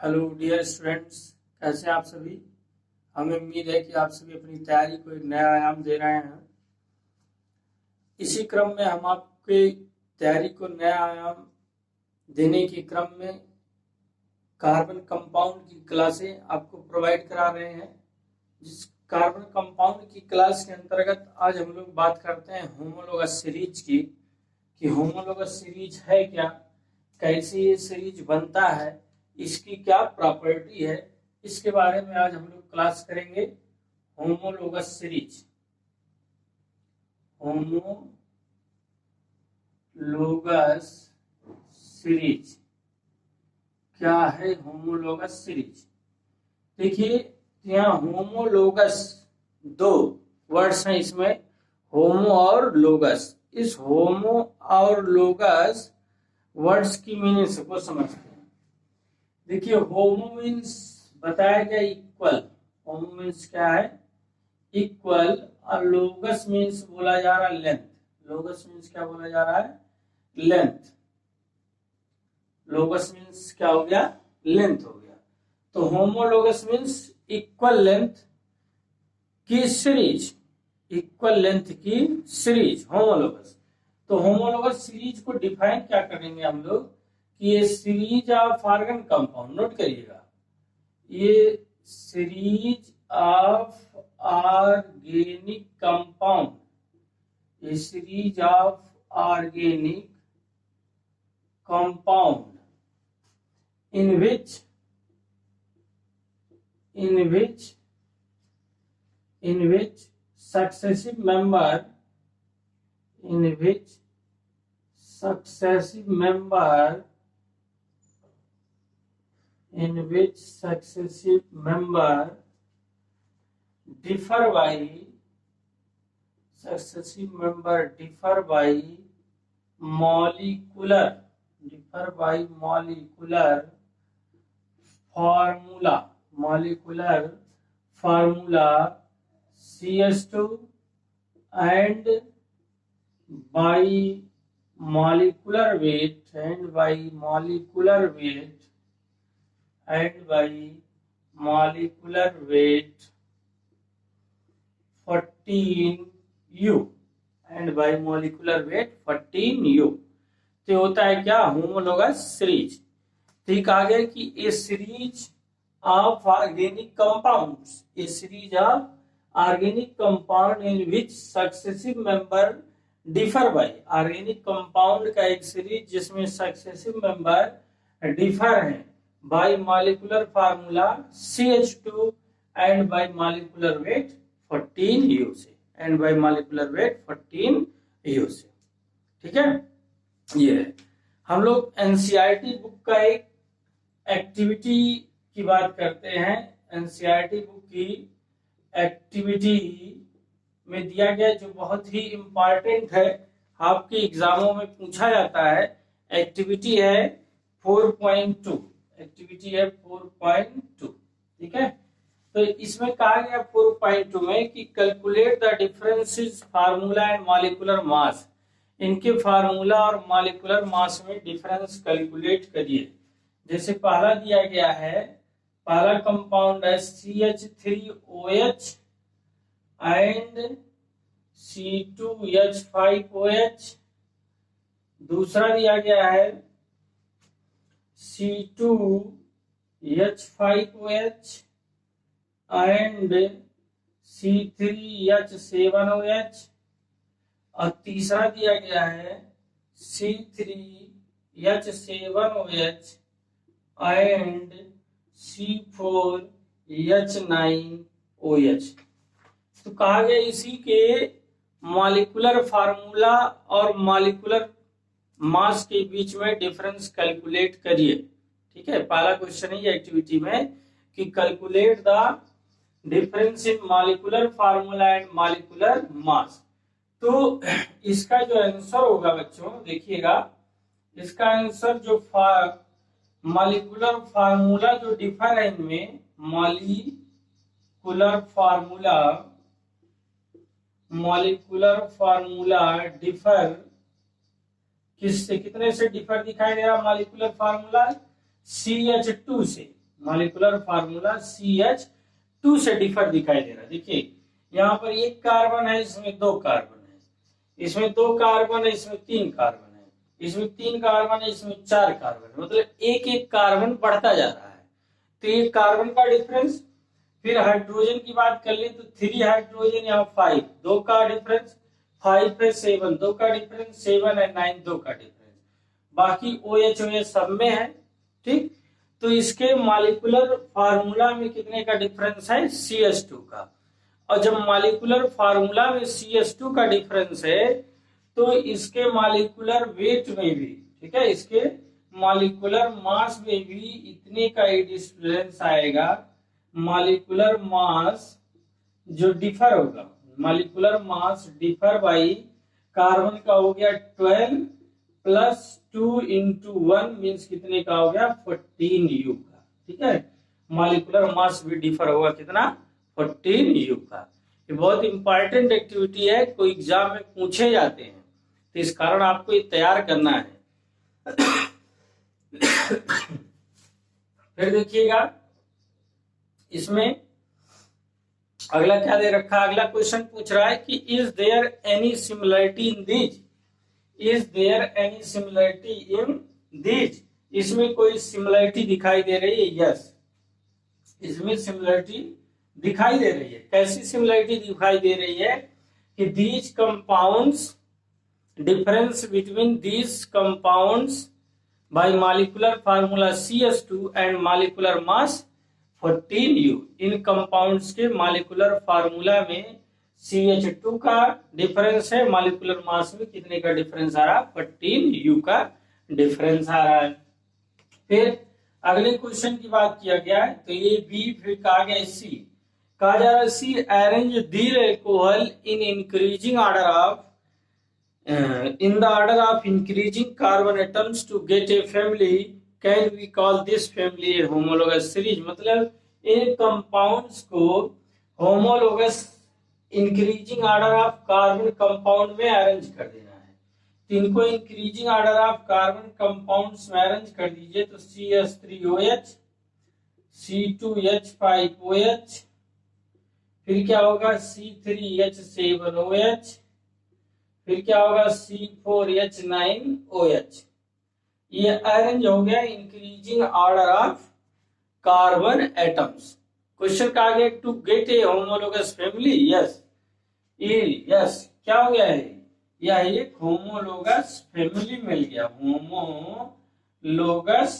Hello dear students, कैसे हैं आप सभी। हमें उम्मीद है कि आप सभी अपनी तैयारी को एक नया आयाम दे रहे हैं। इसी क्रम में हम आपके तैयारी को नया आयाम देने के क्रम में कार्बन कंपाउंड की क्लासें आपको प्रोवाइड करा रहे हैं। जिस कार्बन कंपाउंड की क्लास के अंतर्गत आज हम लोग बात करते हैं होमोलोगस सीरीज की, कि होमोलोगस सीरीज है क्या, कैसे ये सीरीज बनता है, इसकी क्या प्रॉपर्टी है, इसके बारे में आज हम लोग क्लास करेंगे। होमोलोगस सीरीज, होमोलोगस सीरीज क्या है। होमोलोगस सीरीज देखिए, यहाँ होमोलोगस दो वर्ड्स हैं इसमें, होमो और लोगस। इस होमो और लोगस वर्ड्स की मीनिंग को समझते हैं। देखिए, होमो मीन्स बताया गया इक्वल। होमो मीन्स क्या है? इक्वल। और लोगस मीन्स बोला जा रहा है लेंथ। लोगस मीन्स क्या बोला जा रहा है? लेंथ। लोगस मीन्स क्या हो गया? लेंथ हो गया। तो होमोलोगस मीन्स इक्वल लेंथ की सीरीज। इक्वल लेंथ की सीरीज होमोलोगस। तो होमोलोगस सीरीज को डिफाइन क्या करेंगे हम लोग कि ये series of organic compound. Note करिएगा, ये सीरीज ऑफ ऑर्गेनिक कंपाउंड, ये series of organic compound in which successive member differ by molecular formula CH2 and by molecular weight 14U तो होता है क्या? Homologous series. ठीक, आगे की a series of organic compounds, a series of organic compound in which successive member differ by. Organic compound का एक series जिसमें सक्सेसिव मेंबर डिफर हैं by molecular formula CH2 and by molecular weight 14U से, ठीक है। ये हम लोग एनसीईआरटी बुक का एक एक्टिविटी की बात करते हैं। एनसीईआरटी बुक की एक्टिविटी में दिया गया जो बहुत ही इंपॉर्टेंट है, आपके एग्जामों में पूछा जाता है। एक्टिविटी है 4.2। ठीक है। तो इसमें कहा गया 4.2 में कि calculate the differences formula and molecular mass. इनके फार्मूला और मॉलिक्यूलर मास में डिफरेंस कैलकुलेट करिए। जैसे पहला दिया गया है, पहला कंपाउंड है CH3OH एंड C2H5OH। दूसरा दिया गया है C2H5OH एंड C3H7OH। और तीसरा दिया गया है C3H7OH एंड C4H9OH। तो कहा गया इसी के मॉलिक्यूलर फार्मूला और मॉलिक्यूलर मास के बीच में डिफरेंस कैलकुलेट करिए। ठीक है, पहला क्वेश्चन है ये एक्टिविटी में कि calculate the difference in molecular formula and molecular mass. तो इसका जो आंसर होगा बच्चों, देखिएगा, इसका आंसर जो मॉलिक्यूलर फार्मूला जो डिफर है इनमें, मॉलिक्यूलर फार्मूला डिफर किससे, कितने से डिफर दिखाई दे रहा? मॉलिक्यूलर फार्मूला CH2 से। मॉलिक्यूलर फार्मूला CH2 से डिफर दिखाई दे रहा है। देखिए यहाँ पर एक कार्बन है, इसमें दो कार्बन है, इसमें दो कार्बन है, इसमें तीन कार्बन है, इसमें तीन कार्बन है, इसमें चार कार्बन है, मतलब एक एक कार्बन बढ़ता जा रहा है। तो ये कार्बन का डिफरेंस। फिर हाइड्रोजन की बात कर ले तो 3 हाइड्रोजन, यहाँ 5, 2 का डिफरेंस, 5 है 7, 2 का डिफरेंस, 7 है 9, 2 का डिफरेंस। बाकी OH OH सब में है, ठीक। तो इसके मॉलिक्यूलर फार्मूला में कितने का डिफरेंस है? CH2 का। और जब मॉलिक्यूलर फार्मूला में CH2 का डिफरेंस है तो इसके मॉलिक्यूलर वेट में भी, ठीक है, इसके मॉलिक्यूलर मास में भी इतने का ही डिफरेंस आएगा। मॉलिक्यूलर मास जो डिफर होगा, molecular mass differ by carbon का हो गया 12 प्लस 2 इंटू 1 मीन्स कितने का हो गया? 14U का, ठीक है। मॉलिक्यूलर मास भी डिफर होगा कितना? 14U का। ये बहुत इंपॉर्टेंट एक्टिविटी है, कोई एग्जाम में पूछे जाते हैं, तो इस कारण आपको ये तैयार करना है। फिर देखिएगा इसमें अगला क्या दे रखा है। अगला क्वेश्चन पूछ रहा है कि is there any similarity in these, is there any similarity in these, इसमें कोई सिमिलरिटी दिखाई दे रही है? यस, इसमें सिमिलरिटी दिखाई दे रही है। कैसी सिमिलरिटी दिखाई दे रही है? कि these compounds, difference between these compounds bye molecular formula CH2 and molecular mass 14U। In compounds के मॉलिक्यूलर फार्मूला में CH2 का डिफरेंस है, मॉलिक्यूलर मास में कितने का डिफरेंस आ रहा है? 14U का डिफरेंस आ रहा है। फिर अगले क्वेश्चन की बात किया गया है, तो ये B, फिर कहा गया C, कहा जा रहा है C arrange the alcohol in increasing order of in the order of increasing carbon atoms to get a family, can we call this family a homologous series? मतलब इन कंपाउंड्स को homologous increasing order of carbon compound में arrange कर देना है। तो इनको increasing order of carbon compounds में arrange कर दीजिए तो CH3OH, C2H5OH, फिर क्या होगा? C3H7OH, फिर क्या होगा? C4H9OH। ये अरेंज हो गया increasing order of carbon atoms. Question कहा गया to get a homologous family. Yes, yes, क्या हो गया है? यह एक होमोलोगस फैमिली मिल गया, होमोलोगस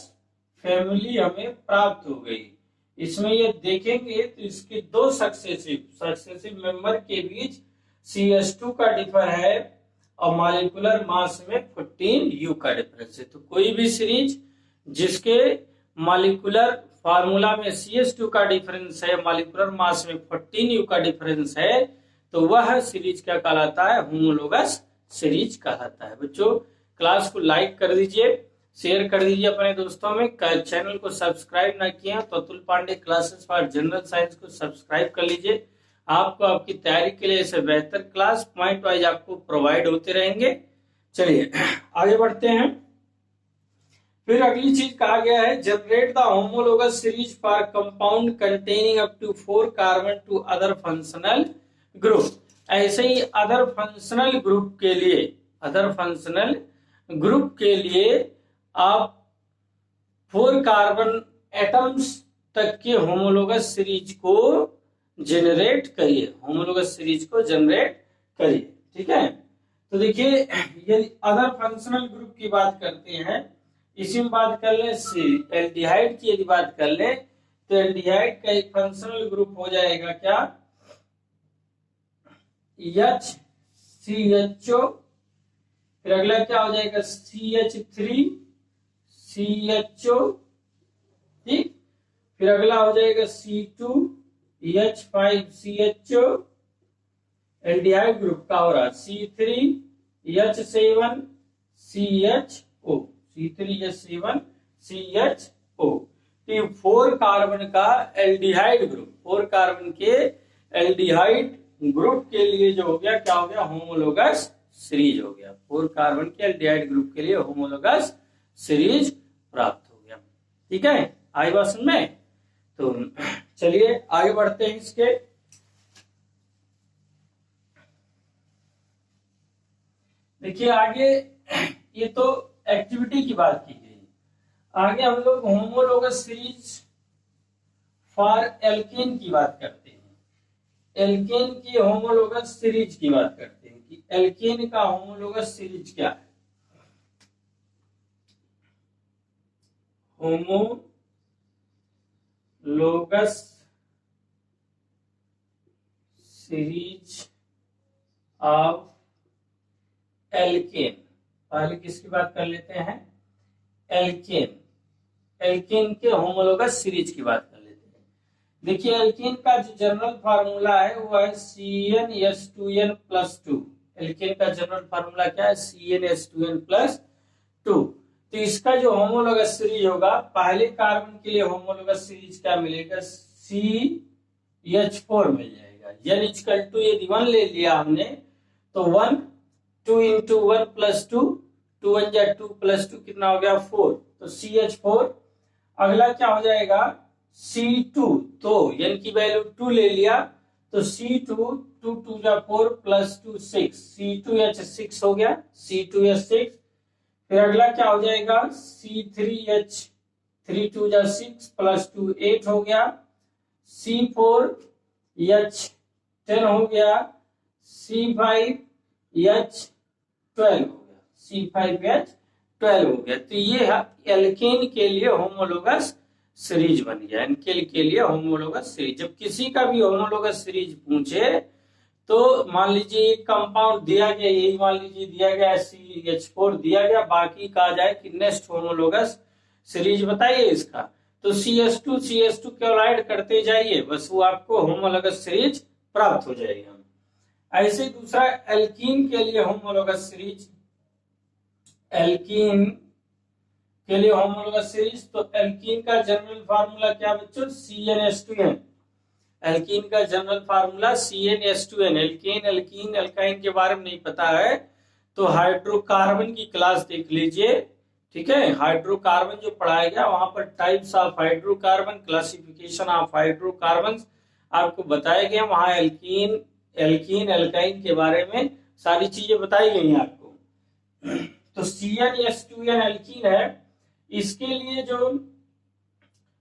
फैमिली हमें प्राप्त हो गई। इसमें ये देखेंगे तो इसके दो सक्सेसिव मेंबर के बीच CH2 का डिफर है और मॉलिक्यूलर मास में 14U का डिफरेंस है। तो कोई भी सीरीज जिसके मॉलिक्यूलर फार्मूला में CH2 का डिफरेंस है, मॉलिक्यूलर मास में 14U का डिफरेंस है, तो वह सीरीज क्या कहलाता है? होमोलोगस सीरीज कहलाता है। बच्चों क्लास को लाइक कर दीजिए, शेयर कर दीजिए अपने दोस्तों में। चैनल को सब्सक्राइब ना किया तो Atul Pandey classes for general science को सब्सक्राइब कर लीजिए। आपको आपकी तैयारी के लिए ऐसे बेहतर क्लास पॉइंट वाइज आपको प्रोवाइड होते रहेंगे। चलिए आगे बढ़ते हैं। फिर अगली चीज कहा गया है generate the homologous series for compound containing up to 4 carbon to other functional group. ऐसे ही अदर फंक्शनल ग्रुप के लिए आप 4 कार्बन एटम्स तक के होमोलोगस सीरीज को जनरेट करिए, होमोलोगस सीरीज को जनरेट करिए। ठीक है, तो देखिए यदि अदर फंक्शनल ग्रुप की बात करते हैं, इसी में बात कर ले एल्डिहाइड की यदि बात कर ले तो एल्डिहाइड का एक फंक्शनल ग्रुप हो जाएगा क्या? HCHO। फिर अगला क्या हो जाएगा? CH3CHO। ठीक, फिर अगला हो जाएगा C2H5CHO। एल्डिहाइड ग्रुप का हो रहा C3H7CHO, C3H7CHO। 4 कार्बन का एल्डिहाइड ग्रुप, 4 कार्बन के एल्डिहाइड ग्रुप के लिए जो हो गया क्या हो गया? होमोलोगस सीरीज हो गया। 4 कार्बन के एल्डिहाइड ग्रुप के लिए होमोलोगस सीरीज प्राप्त हो गया। ठीक है, आई बात समझ में? तो चलिए आगे बढ़ते हैं इसके। देखिए आगे, ये तो एक्टिविटी की बात की गई। आगे हम लोग होमोलोगस सीरीज फॉर एल्केन की बात करते हैं। एल्केन की होमोलोगस सीरीज की बात करते हैं कि एल्केन का होमोलोगस सीरीज क्या है। होमोलोगस सीरीज ऑफ एल्केन, पहले किसकी बात कर लेते हैं, एल्केन। एल्केन के होमोलोगस सीरीज की बात कर लेते हैं। देखिए एल्केन का जो जनरल फार्मूला है वो है CnH2n+2। एल्केन का जनरल फार्मूला क्या है, CnH2n+2। तो इसका जो होमोलोगस सीरीज होगा, पहले कार्बन के लिए होमोलोगस सीरीज क्या मिलेगा, CH4 मिल जाएगा। n इक्वल टू यदि 1 ले लिया हमने तो 1, 2 इंटू 1 प्लस 2, 2 1 जा 2 प्लस 2 कितना हो गया 4, तो CH4। अगला क्या हो जाएगा C2, तो n की वैल्यू 2 ले लिया तो C2, 2 2 जा 4 प्लस 2 6, C2H6 हो गया, C2H6। फिर अगला क्या हो जाएगा C3H, 3 2 जा 6 प्लस 2 8 हो गया, C4H10 हो गया, C5H12 हो गया, C5H12 हो गया। तो ये एल्केन के लिए होमोलोगस सीरीज बन गया, एल्केन के लिए होमोलोगस सीरीज। जब किसी का भी होमोलोगस सीरीज पूछे तो मान लीजिए एक कंपाउंड दिया गया, यही मान लीजिए दिया गया CH4 दिया गया, बाकी कहा जाए कि नेक्स्ट होमोलोगस सीरीज बताइए इसका, तो CH2 केवल ऐड करते जाइए, बस वो आपको होमोलोगस सीरीज प्राप्त हो जाएगा। ऐसे दूसरा एल्कीन के लिए होमोलोगस सीरीज, एल्कीन के लिए होमोलोगस सीरीज, तो एल्कीन का जनरल फार्मूला क्या बच्चों, CnH2n। एल्कीन का general formula CnH2n। Alkane, alkene, alkyne के बारे में नहीं पता है तो हाइड्रोकार्बन की क्लास देख लीजिए, ठीक है। हाइड्रोकार्बन जो पढ़ाया गया वहां पर types of hydrocarbon, classification of hydrocarbon आपको बताए गए, वहां एल्कीन, एल्कीन, एल्काइन के बारे में सारी चीजें बताई गई हैं आपको। तो CnH2n एल्कीन है, इसके लिए जो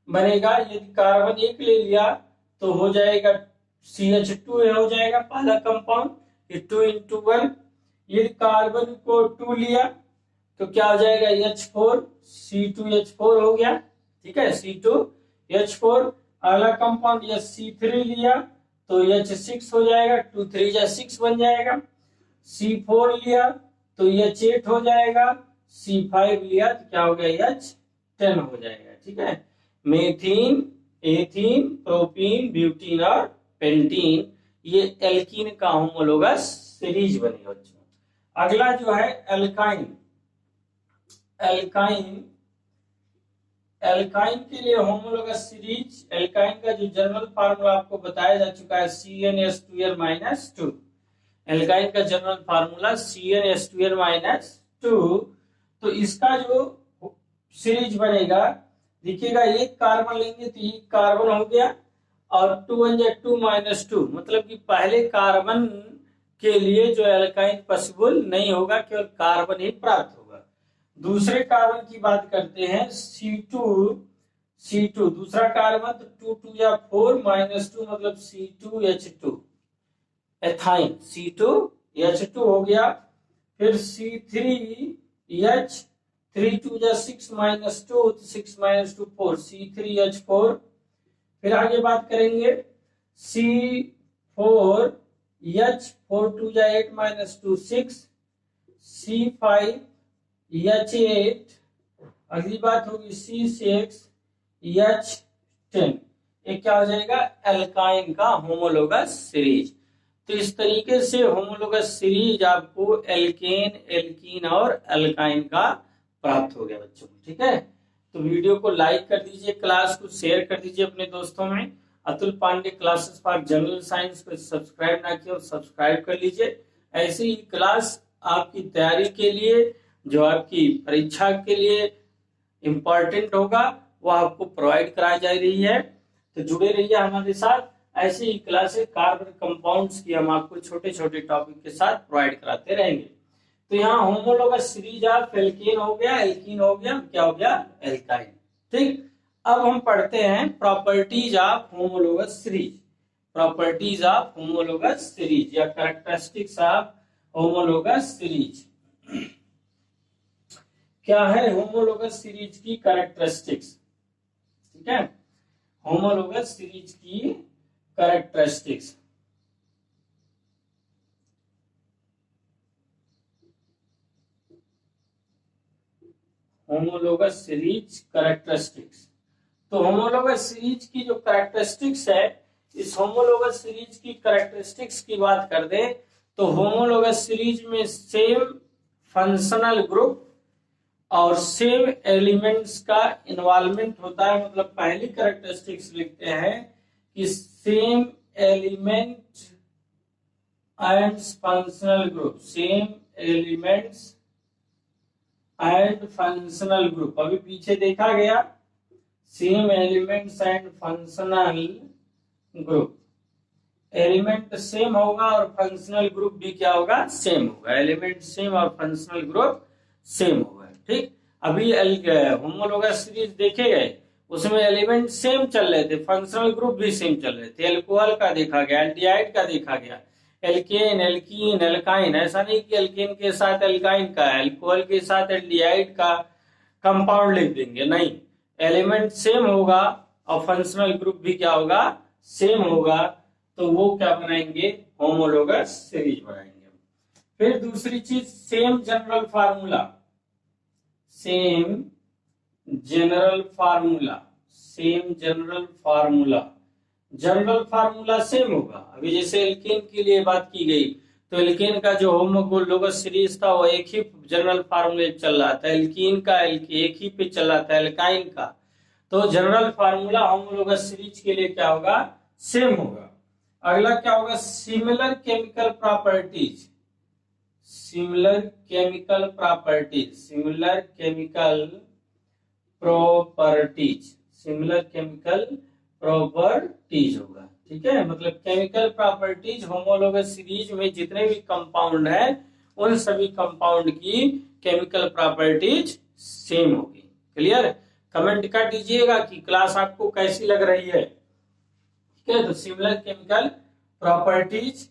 बनेगा, यदि कार्बन एक ले लिया तो हो जाएगा CH2 हो जाएगा पहला कंपाउंड, 2 इंटू 1। यदि कार्बन को 2 लिया तो क्या हो जाएगा H4, C2H4 हो गया, ठीक है, C2H4। अगला कंपाउंड या C3 लिया तो H6 हो जाएगा, 2 3 जा 6 बन जाएगा। C4 लिया तो H8 हो जाएगा, C5 लिया तो क्या हो गया H10 हो जाएगा, ठीक है। मेथीन, एथीन, प्रोपीन, ब्यूटीन और पेंटीन, ये एल्कीन का होमोलोगस सीरीज बनी बच्चों। अगला जो है एल्काइन, एल्काइन, एल्काइन के लिए होमोलोगस सीरीज, एल्काइन का जो जनरल फार्मूला आपको बताया जा चुका है CnH2n-2। एल्काइन का जनरल फार्मूला CnH2n-2। तो इसका जो सीरीज बनेगा, देखिएगा एक कार्बन लेंगे तो एक कार्बन हो गया और 2 1 जा 2 -2, मतलब कि पहले कार्बन के लिए जो एल्काइन पॉसिबल नहीं होगा, केवल कार्बन ही प्राप्त होगा। दूसरे कार्बन की बात करते हैं C2, दूसरा कार्बन तो 2 2 जा 4 -2 मतलब C2H2, एथाइन, C2H2 हो गया। फिर C3H, 3 2 जा 6 -2 6 -2 4, C3H4। फिर आगे बात करेंगे C4H, 4 2 जा 8 -2 6, C5H8। अगली बात होगी C6H10। ये क्या हो जाएगा, एल्काइन का होमोलोगस सीरीज। तो इस तरीके से होमोलोगस सीरीज आपको एल्केन, एल्कीन और एल्काइन का प्राप्त हो गया बच्चों, ठीक है। तो वीडियो को लाइक कर दीजिए, क्लास को शेयर कर दीजिए अपने दोस्तों में। Atul Pandey classes for general science को सब्सक्राइब ना किया, सब्सक्राइब कर लीजिए। ऐसे ही क्लास आपकी तैयारी के लिए, जो आपकी परीक्षा के लिए इम्पोर्टेंट होगा, वो आपको प्रोवाइड कराई जा रही है। तो जुड़े रहिए हमारे साथ। ऐसे ही क्लासेस कार्बन कंपाउंड्स की हम आपको छोटे छोटे टॉपिक के साथ प्रोवाइड कराते रहेंगे। तो यहाँ होमोलोगस सीरीज ऑफ एल्कीन हो गया, एल्कीन हो गया, क्या हो गया, एल्काइन। ठीक, अब हम पढ़ते हैं properties of homologous series. Properties of homologous series या कैरेक्टरिस्टिक्स ऑफ होमोलोगस सीरीज। क्या है होमोलोगस सीरीज की कैरेक्टरिस्टिक्स? ठीक है, होमोलोगस सीरीज की कैरेक्टरिस्टिक्स। Homologous series characteristics. तो होमोलोगस सीरीज की जो कैरेक्टरिस्टिक्स है, इस होमोलोगस सीरीज की कैरेक्टरिस्टिक्स की बात कर दे तो होमोलोगस सीरीज में सेम फंक्शनल ग्रुप और सेम एलिमेंट्स का इन्वॉल्वमेंट होता है। मतलब पहली कैरेक्टरिस्टिक्स लिखते हैं कि same element and functional group, same elements and functional group. अभी पीछे देखा गया same elements and functional group, element same होगा और फंक्शनल ग्रुप भी क्या होगा, सेम होगा। एलिमेंट सेम और फंक्शनल ग्रुप सेम होगा। ठीक, अभी होमोलोगस सीरीज देखे गए, उसमें एलिमेंट सेम चल रहे थे, फंक्शनल ग्रुप भी सेम चल रहे थे। एल्कोहल का देखा गया, एल्डिहाइड का देखा गया, एल्केन, एल्कीन, एल्काइन। ऐसा नहीं कि एल्केन के साथ एल्काइन का, एल्कोहल के साथ एल्डिहाइड का कंपाउंड लिख देंगे, नहीं। एलिमेंट सेम होगा और फंक्शनल ग्रुप भी क्या होगा, सेम होगा, तो वो क्या बनाएंगे, होमोलोगस सीरीज बनाएंगे। फिर दूसरी चीज same general formula, same general formula, same general formula, general formula same होगा। अभी जैसे एल्केन के लिए बात की गई तो एल्केन का जो होमोलोगस सीरीज था वो एक ही जनरल फार्मूले चल रहा था, एल्कीन का एक ही पे चल रहा था, एल्काइन का। तो जनरल फार्मूला होमोलोगस सीरीज के लिए क्या होगा, सेम होगा। अगला क्या होगा, similar chemical properties, similar chemical properties, similar chemical properties, similar chemical properties होगा। ठीक है, मतलब केमिकल प्रॉपर्टीज होमोलोगस सीरीज में जितने भी कंपाउंड है उन सभी कंपाउंड की केमिकल प्रॉपर्टीज सेम होगी। क्लियर? कमेंट कर दीजिएगा कि क्लास आपको कैसी लग रही है। ठीक है, तो सिमिलर केमिकल प्रॉपर्टीज।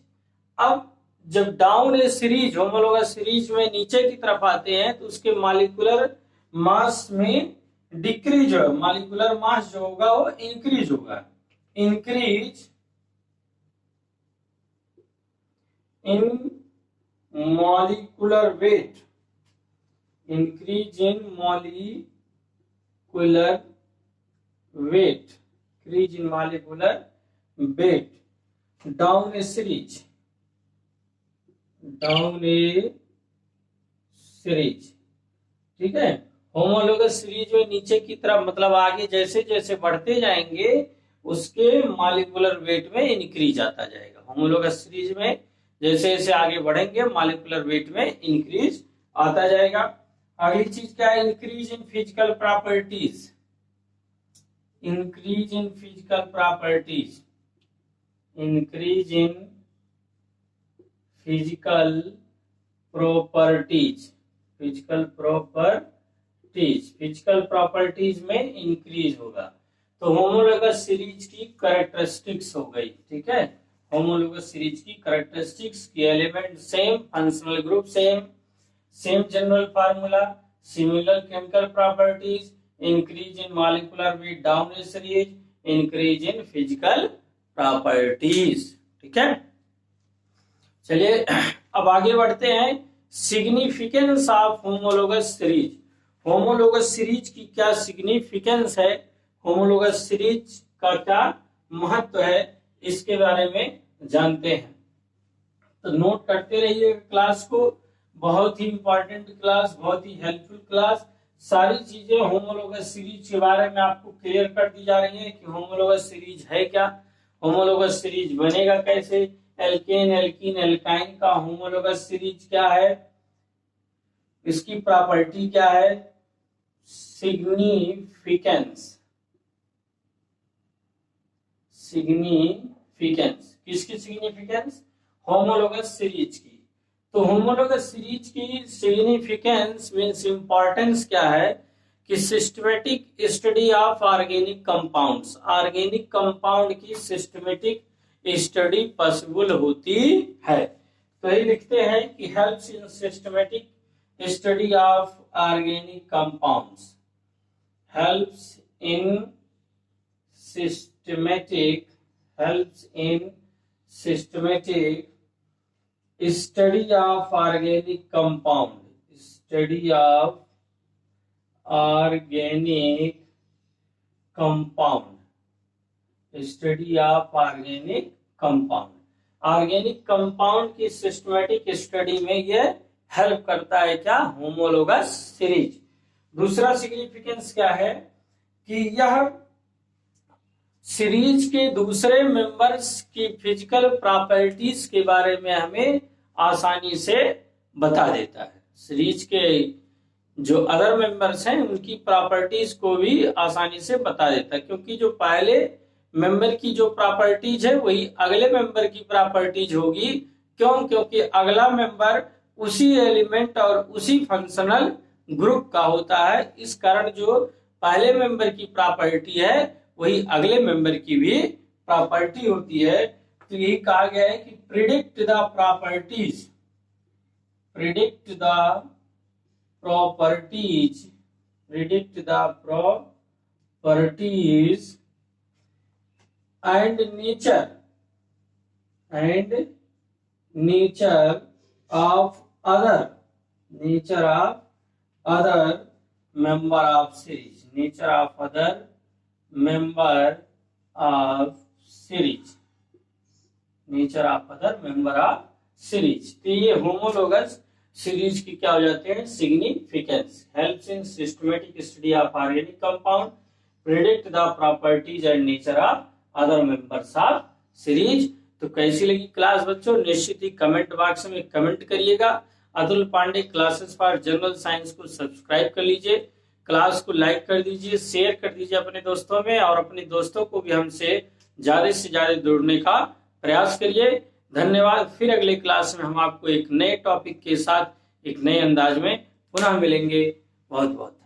अब जब डाउन ए सीरीज, होमोलोगस सीरीज में नीचे की तरफ आते हैं तो उसके मॉलिक्यूलर मास में डिक्रीज हो, मॉलिक्यूलर मास जो होगा वो इंक्रीज होगा, increase in molecular weight, increase in molecular weight, increase in molecular weight down A series, down A series. ठीक है, होमोलोगस सीरीज में नीचे की तरफ मतलब आगे जैसे जैसे बढ़ते जाएंगे उसके मॉलिक्यूलर वेट में इंक्रीज आता जाएगा। होमोलोगस सीरीज में जैसे जैसे आगे बढ़ेंगे मॉलिक्यूलर वेट में इंक्रीज आता जाएगा। अगली चीज क्या है, increase in physical properties, increase in physical properties, increase in physical properties, physical properties, physical properties में इंक्रीज होगा। तो होमोलोगस सीरीज की कैरेक्टरिस्टिक्स हो गई। ठीक है, होमोलोगस सीरीज की कैरेक्टरिस्टिक्स की element same, functional group same, same general formula, similar chemical properties, increase in molecular weight down A series, increase in physical properties. ठीक है, चलिए अब आगे बढ़ते हैं। Significance of homologous series, homologous series की क्या सिग्निफिकेंस है, होमोलोगस सीरीज का क्या महत्व है, इसके बारे में जानते हैं। तो नोट करते रहिए क्लास को, बहुत ही इंपॉर्टेंट क्लास, बहुत ही हेल्पफुल क्लास। सारी चीजें होमोलोगस सीरीज के बारे में आपको क्लियर कर दी जा रही है कि होमोलोगस सीरीज है क्या, होमोलोगस सीरीज बनेगा कैसे, एल्केन, एल्कीन, एल्काइन का होमोलोगस सीरीज क्या है, इसकी प्रॉपर्टी क्या है, सिग्निफिकेंस, सिग्निफिकेंस। किसकी सिग्निफिकेंस? होमोलोगस सीरीज की। तो होमोलोगस सीरीज की सिग्निफिकेंस मींस इंपॉर्टेंस क्या है कि systematic study of organic compounds, organic compound की सिस्टमेटिक स्टडी पॉसिबल होती है। तो ये लिखते हैं कि helps in systematic study of organic compounds, helps in systematic study of organic compound, study of organic compound, study of organic compound। Organic compound की systematic study में ये हेल्प करता है क्या? Homologous series. दूसरा सिग्निफिकेंस क्या है कि यह सीरीज के दूसरे मेंबर्स की फिजिकल प्रॉपर्टीज के बारे में हमें आसानी से बता देता है। सीरीज के जो अदर मेंबर्स हैं उनकी प्रॉपर्टीज को भी आसानी से बता देता है, क्योंकि जो पहले मेंबर की जो प्रॉपर्टीज है वही अगले मेंबर की प्रॉपर्टीज होगी। क्यों? क्योंकि अगला मेंबर उसी एलिमेंट और उसी फंक्शनल ग्रुप का होता है। इस कारण जो पहले मेंबर की प्रॉपर्टी है वही अगले मेंबर की भी प्रॉपर्टी होती है। तो यही कहा गया है कि predict the properties, predict the properties, predict the properties and nature of other member of series, nature of other member of series, nature of other member of series। तो ये होमोलोगस सीरीज की क्या हो जाते हैं? Significance. Helps in systematic study of organic compound, predict the properties and nature of other members of series. तो कैसी लगी क्लास बच्चों? निश्चित ही कमेंट बॉक्स में कमेंट करिएगा। Atul Pandey classes for general science को सब्सक्राइब कर लीजिए, क्लास को लाइक कर दीजिए, शेयर कर दीजिए अपने दोस्तों में, और अपने दोस्तों को भी हमसे ज्यादा से ज्यादा जुड़ने का प्रयास करिए। धन्यवाद। फिर अगले क्लास में हम आपको एक नए टॉपिक के साथ एक नए अंदाज में पुनः मिलेंगे। बहुत बहुत